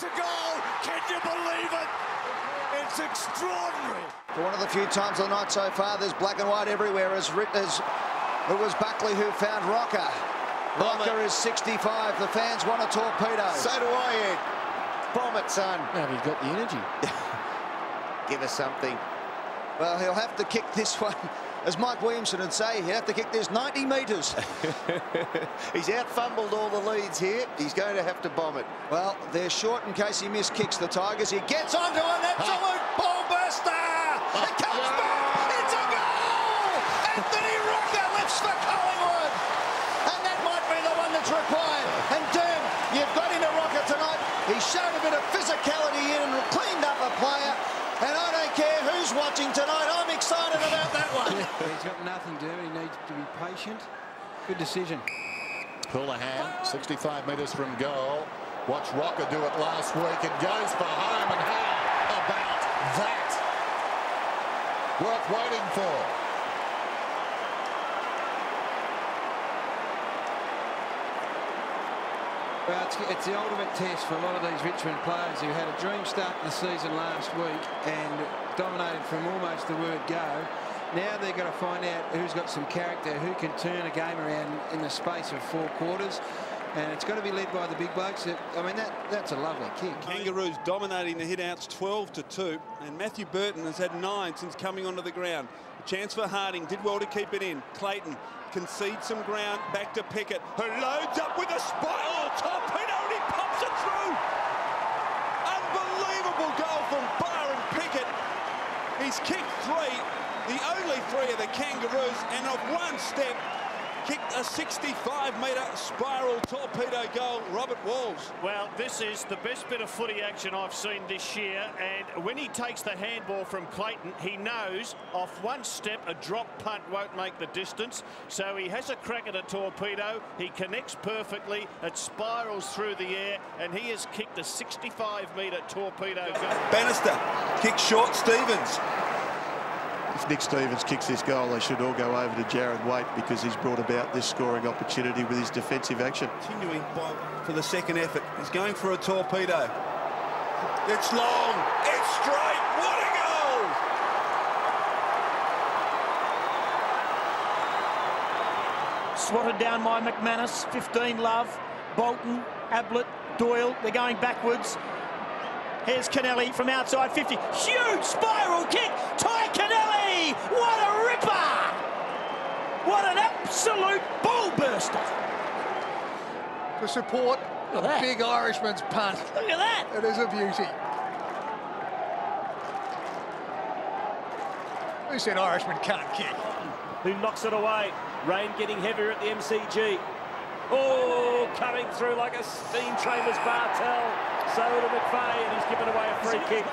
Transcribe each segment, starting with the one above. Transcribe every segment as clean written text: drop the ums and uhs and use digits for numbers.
a goal. Can you believe it? It's extraordinary. For one of the few times of the night so far, there's black and white everywhere. As it was Buckley who found Rocker. Rocker is 65. The fans want a torpedo. So do I, Ed. Bomb it, son. Now he's got the energy. Give us something. Well, he'll have to kick this one. As Mike Williamson would say, he'll have to kick this 90 metres. He's out-fumbled all the leads here. He's going to have to bomb it. Well, they're short in case he miskicks the Tigers. He gets onto an absolute ball burster. It comes back. It's a goal. Anthony Rocker lifts for Collingwood. And that might be the one that's required. And damn, you've got into Rocker tonight. He showed a bit of physicality in and cleaned up a player. And I don't care who's watching tonight. I'm excited about that one. He's got nothing to do. He needs to be patient. Good decision. Houlihan, 65 metres from goal. Watch Rocker do it last week and goes for home. And how about that? Worth waiting for. Well, it's the ultimate test for a lot of these Richmond players who had a dream start to the season last week and dominated from almost the word go. Now they've got to find out who's got some character, who can turn a game around in the space of 4 quarters. And it's got to be led by the big blokes. I mean, that's a lovely kick. Kangaroos dominating the hit-outs 12-2. And Matthew Burton has had 9 since coming onto the ground. A chance for Harding. Did well to keep it in. Clayton concedes some ground. Back to Pickett, who loads up with a spiral torpedo and he pumps it through. Unbelievable goal from Byron Pickett. He's kicked 3. The only 3 of the Kangaroos, and of one step, kicked a 65-metre spiral torpedo goal. Robert Walls. Well, this is the best bit of footy action I've seen this year, and when he takes the handball from Clayton, he knows off one step a drop punt won't make the distance, so he has a crack at a torpedo. He connects perfectly, it spirals through the air, and he has kicked a 65-metre torpedo goal. Bannister kicks short. Stevens. If Nick Stevens kicks this goal, they should all go over to Jared Waite because he's brought about this scoring opportunity with his defensive action. Continuing for the second effort. He's going for a torpedo. It's long. It's straight. What a goal! Swatted down by McManus. 15 Love, Bolton, Ablett, Doyle. They're going backwards. Here's Kennelly from outside 50. Huge spiral kick. Ty Kennelly. What a ripper. What an absolute ball burster. To support the big Irishman's punt. Look at that. It is a beauty. Who said Irishman can't kick? Who knocks it away. Rain getting heavier at the MCG. Oh, coming through like a steam train was Bartel. So to McVeigh, and he's given away a free kick.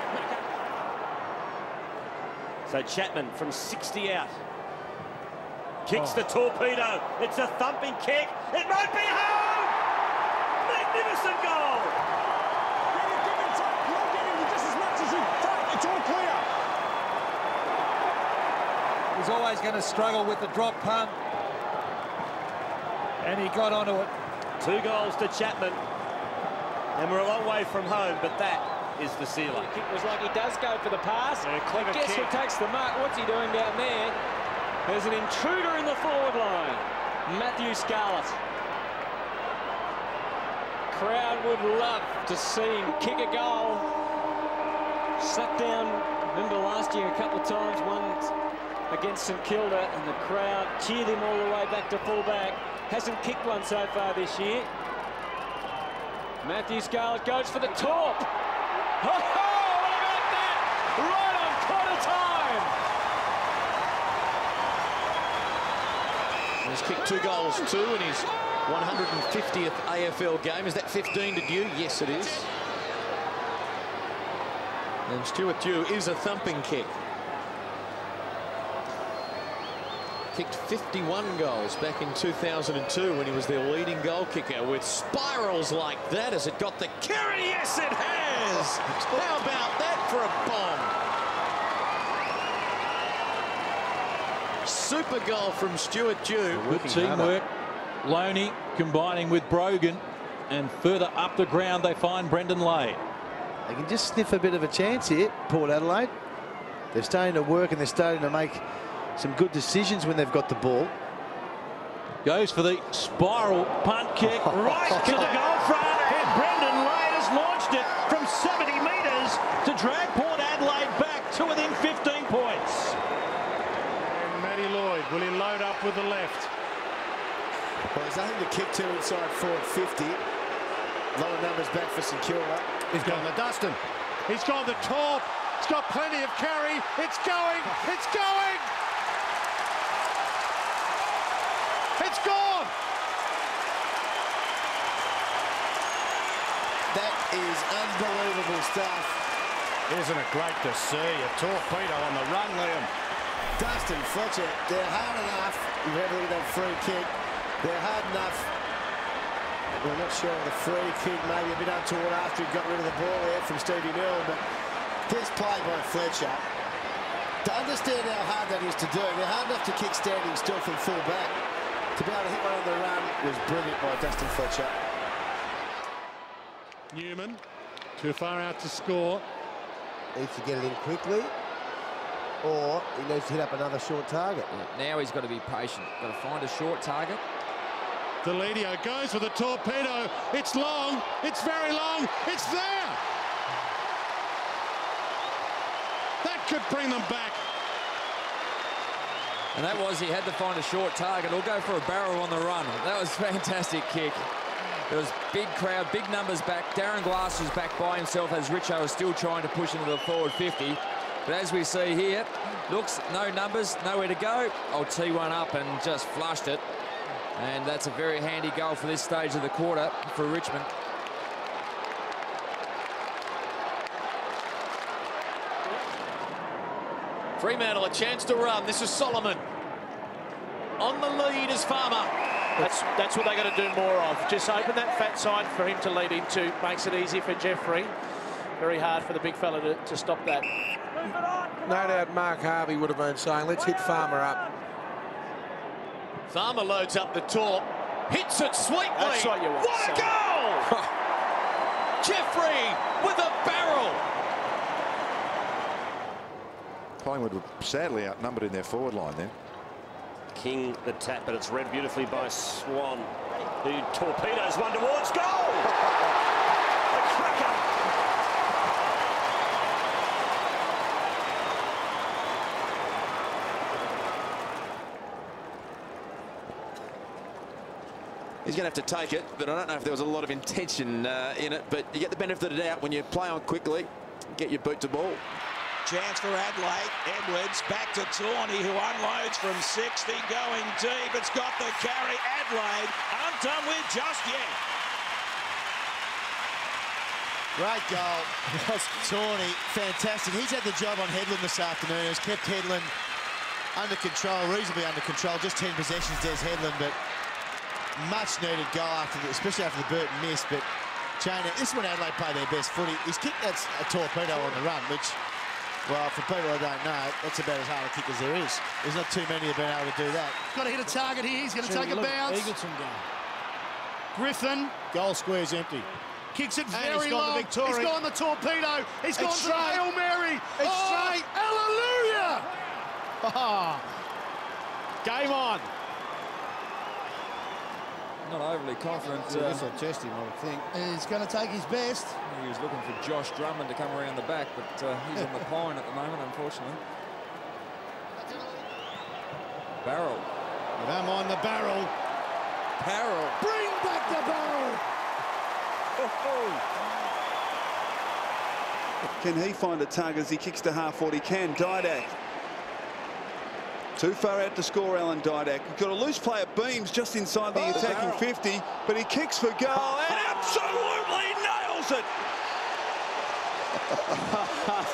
So Chapman from 60 out. Kicks the torpedo. It's a thumping kick. It might be home! Magnificent goal! You're getting just as much as you thought. It's all clear. He's always going to struggle with the drop punt. And he got onto it. 2 goals to Chapman. And we're a long way from home, but that is the sealer. It was like he does go for the pass. Clever Guess kick. who takes the mark? What's he doing down there? There's an intruder in the forward line. Matthew Scarlett. Crowd would love to see him kick a goal. Sat down, remember last year a couple of times, once against St Kilda, and the crowd cheered him all the way back to full-back. Hasn't kicked one so far this year. Matthew Scarlett goes for the torp. Oh, what about that? Right on quarter time. He's kicked 2 goals too in his 150th AFL game. Is that 15 to Dew? Yes, it is. And Stuart Dew is a thumping kick. Kicked 51 goals back in 2002 when he was their leading goal kicker. With spirals like that, has it got the carry? Yes, it has! How about that for a bomb? Super goal from Stuart Dew. Good teamwork. Loney combining with Brogan. And further up the ground they find Brendan Lay. They can just sniff a bit of a chance here, Port Adelaide. They're starting to work and they're starting to make some good decisions when they've got the ball. Goes for the spiral punt kick right to the goal front, and Brendan Lade has launched it from 70 metres to drag Port Adelaide back to within 15 points. And Matty Lloyd, will he load up with the left? Well, there's nothing to kick to inside forward 50. A lot of numbers back for St Kilda. He's gone the Dustin. He's gone the top. It's got plenty of carry. It's going. It's going. It's gone. That is unbelievable stuff. Isn't it great to see a torpedo on the run, Liam? Dustin Fletcher, they're hard enough. You've had a look at that free kick. They're hard enough. We're not sure of the free kick, maybe a bit untoward after he got rid of the ball there from Stevie Milne, but this play by Fletcher, to understand how hard that is to do, they're hard enough to kick standing still from full back. To be able to hit one on the run was brilliant by Dustin Fletcher. Newman, too far out to score. Needs to get it in quickly, or he needs to hit up another short target. Now he's got to be patient. Got to find a short target. Deledio goes for the torpedo. It's long. It's very long. It's there. That could bring them back. And that was, he had to find a short target or go for a barrel on the run. That was a fantastic kick. There was big crowd, big numbers back. Darren Glass was back by himself as Richo was still trying to push into the forward 50. But as we see here, looks, no numbers, nowhere to go. I'll tee one up and just flushed it. And that's a very handy goal for this stage of the quarter for Richmond. Fremantle a chance to run. This is Solomon. On the lead is Farmer. That's what they got to do more of. Just open that fat side for him to lead into. Makes it easy for Jeffrey. Very hard for the big fella to stop that. No doubt Mark Harvey would have been saying, let's hit Farmer up. Farmer loads up the top. Hits it sweetly. That's what you want. What a goal! Jeffrey with a barrel. Collingwood were sadly outnumbered in their forward line then. King the tap, but it's read beautifully by Swan, who torpedoes one towards goal. A cracker. He's going to have to take it, but I don't know if there was a lot of intention in it. But you get the benefit of the doubt when you play on quickly, get your boot to ball. Chance for Adelaide. Edwards back to Tawney, who unloads from 60, going deep. It's got the carry. Adelaide aren't done with just yet. Great goal. Tawney, fantastic. He's had the job on Headland this afternoon. Has kept Headland under control, reasonably under control. Just 10 possessions, there's Headland, but much needed goal after, especially after the Burton miss. But Chainer, this is when Adelaide play their best footy. He's kicked a torpedo on the run, which, well, for people I don't know, that's about as hard a kick as there is. There's not too many who've been able to do that. Got to hit a target here. He's going to take a bounce. Griffin. Goal square's empty. Kicks it And very he's gone long. to Victoria. He's gone the torpedo. He's gone It's to the straight. Hail Mary. It's straight. Hallelujah. Game on. Not overly confident. This will test him, I would think. He's going to take his best. He was looking for Josh Drummond to come around the back, but he's on the pine at the moment, unfortunately. Barrel. You don't mind the barrel. Barrel. Bring back the barrel. Can he find a target as he kicks to half forward? He can. Didak. Too far out to score, Alan Didak. Got a loose play at Beams just inside the attacking 50, but he kicks for goal and absolutely nails it.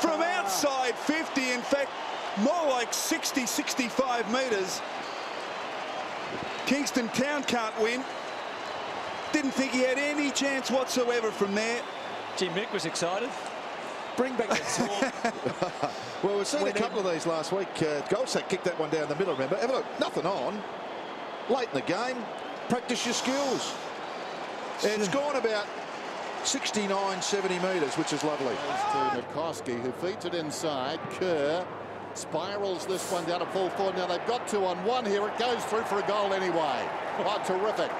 From outside 50, in fact, more like 60, 65 metres. Kingston Town can't win. Didn't think he had any chance whatsoever from there. Jim Mick was excited. Bring back that score. Well, we've seen a couple of these last week. Goldsack kicked that one down the middle, remember? Have a look, nothing on. Late in the game, practice your skills. It's gone about 69, 70 metres, which is lovely. To Nikoski, who feeds it inside. Kerr spirals this one down to full forward. Now they've got 2 on 1 here. It goes through for a goal anyway. Oh, terrific.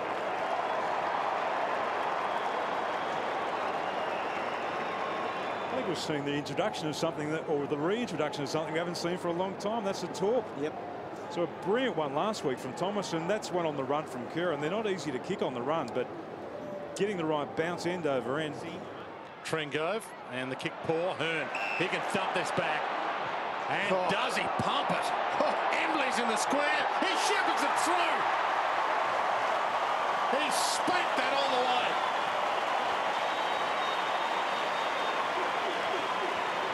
I think we've seen the introduction of something that, or the reintroduction of something we haven't seen for a long time. That's the torp. Yep. So a brilliant one last week from Thomas, and that's one on the run from Kerr. And they're not easy to kick on the run, but getting the right bounce end over end. Trengove, and the kick poor. Hearn, he can thump this back. And does he pump it? Embley's in the square. He shepherds it through. He spanked that all the way.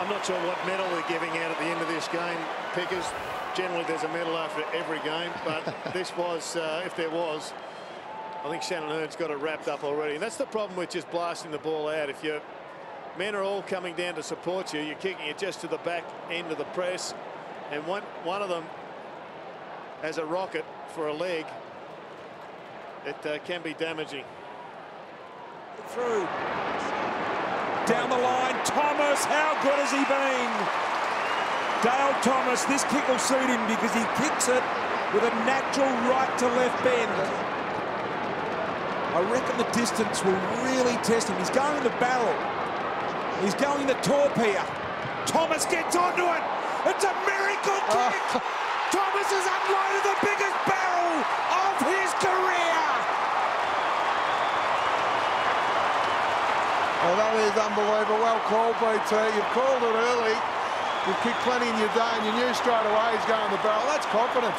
I'm not sure what medal they're giving out at the end of this game, Pickers. Generally, there's a medal after every game, but this was, if there was, I think Shannon Hearn's got it wrapped up already. And that's the problem with just blasting the ball out. If your men are all coming down to support you, you're kicking it just to the back end of the press, and one of them has a rocket for a leg. It can be damaging. Through. Down the line, Thomas, how good has he been? Dale Thomas, this kick will suit him because he kicks it with a natural right to left bend. I reckon the distance will really test him. He's going the barrel. He's going the torp here. Thomas gets onto it. It's a miracle kick. Thomas has unloaded the biggest barrel of his career. Oh, that is unbelievable. Well called, BT. You've called it early. You've kicked plenty in your day, and you knew straight away he's going the barrel. That's confidence.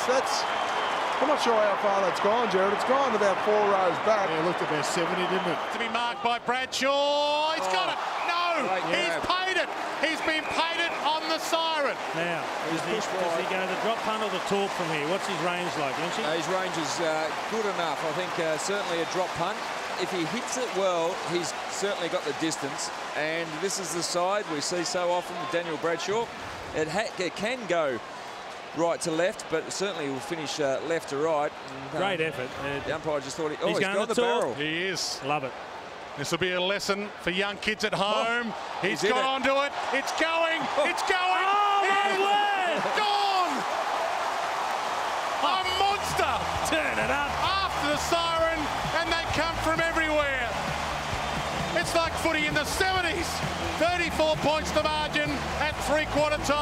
I'm not sure how far that's gone, Jared. It's gone about 4 rows back. Yeah, it looked about 70, didn't it? To be marked by Bradshaw. He's got it. No, he's paid it. He's been paid it on the siren. Now, does he go the drop punt or the torp from here? What's his range like, Lynchy? His range is good enough. I think certainly a drop punt. If he hits it well, he's certainly got the distance. And this is the side we see so often with Daniel Bradshaw. It can go right to left, but certainly will finish left to right. And, great effort. The umpire just thought he's got the barrel. He is. Love it. This will be a lesson for young kids at home. He's got onto it. It's going. It's going. Oh, my word! Gone. A monster. Turn it up. After the siren, and they come from everywhere. It's like footy in the 70s. 34 points the margin at 3/4 time.